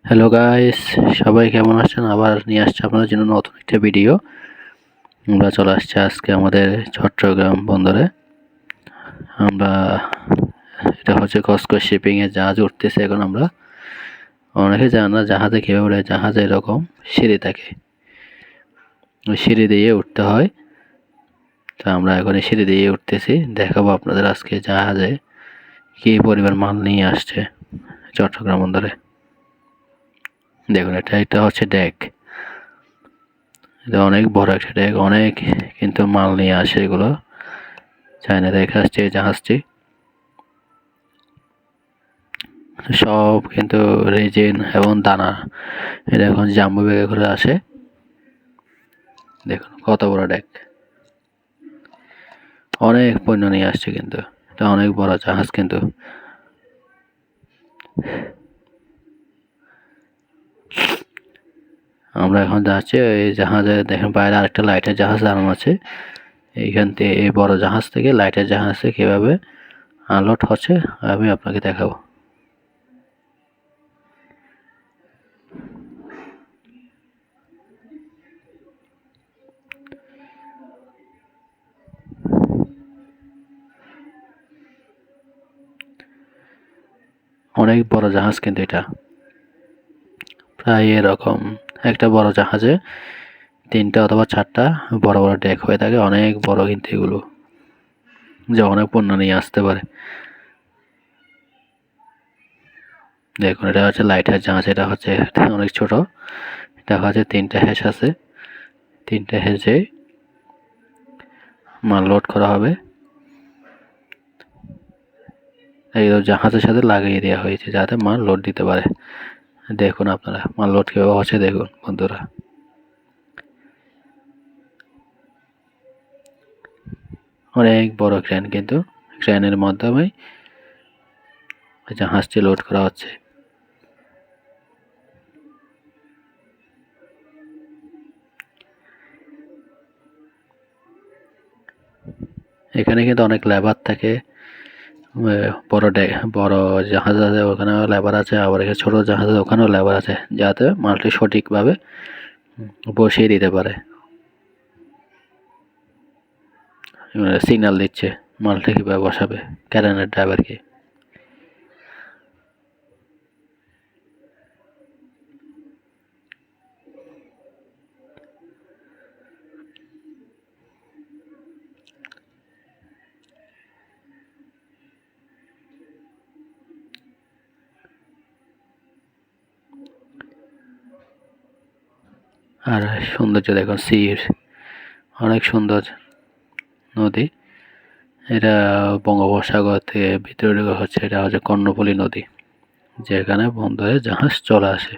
Hello guys, সবাই কেমন আছেন? আবার নিয়ে আসছি আপনাদের জন্য নতুন একটা ভিডিও। আমরা চলে আসছি আজকে আমাদের চট্টগ্রাম বন্দরে। আমরা এটা হচ্ছে কসকো শিপিং এর জাহাজ উঠতেছে এখন আমরা। অনেকে জানে না জাহাজে কীভাবে উঠে। জাহাজে এরকম সিঁড়ি থাকে, ওই সিঁড়ি দিয়ে উঠতে হয়। তো আমরা এখন এই সিঁড়ি দিয়ে উঠতেছি। দেখাবো আপনাদের আজকে জাহাজে কী পরিমাণ মাল নিয়ে আসছে চট্টগ্রাম বন্দরে। দেখুন, এটা হচ্ছে ডেক। এটা অনেক বড় একটা ডেক, অনেক কিন্তু মাল নিয়ে আসে এগুলো। চায়না থেকে আসছে এই জাহাজটি। সব কিন্তু রেজিন এবং দানা। এটা এখন জাম্বো ব্যাগে করে আসে। দেখুন কত বড় ডেক, অনেক পণ্য নিয়ে আসছে কিন্তু। এটা অনেক বড় জাহাজ কিন্তু। আমরা এখন যাচ্ছি এই জাহাজে। দেখেন বাইরে আরেকটা লাইটের জাহাজ দাঁড়ানো আছে। এইখান থেকে এই বড় জাহাজ থেকে লাইটের জাহাজে কিভাবে আনলোড হচ্ছে আমি আপনাকে দেখাবো। অনেক বড় জাহাজ কিন্তু এটা। প্রায় এরকম একটা বড় জাহাজে 3টা অথবা 4টা বড় বড় ডেক হয়ে থাকে। অনেক বড় কিন্তু এগুলো, যে অনেক পণ্য নিয়ে আসতে পারে। দেখুন এটা হচ্ছে লাইটার জাহাজ। এটা হচ্ছে অনেক ছোট। এটা হচ্ছে 3টা হ্যাশ আছে। 3টা হ্যাশে মাল লোড করা হবে। এই জাহাজের সাথে লাগিয়ে দেওয়া হয়েছে যাতে মাল লোড দিতে পারে। দেখুন আপনারা মাল লোড কীভাবে হচ্ছে, দেখুন বন্ধুরা। অনেক বড় ক্রেন কিন্তু। ক্রেনের মাধ্যমে জাহাজটি লোড করা হচ্ছে। এখানে কিন্তু অনেক লেবার থাকে। বড় জাহাজ আছে, ওখানেও লেবার আছে। আবার এখানে ছোট জাহাজ আছে, ওখানেও লেবার আছে, যাতে মালটি সঠিকভাবে বসিয়ে দিতে পারে। সিগন্যাল দিচ্ছে মালটা কীভাবে বসাবে ক্যারেনের ড্রাইভারকে। আর সৌন্দর্য দেখুন, সির অনেক সুন্দর নদী। এটা বঙ্গোপসাগর থেকে ভিতরে হচ্ছে, এটা হচ্ছে কর্ণফুলী নদী, যেখানে বন্দরে জাহাজ চলে আসে।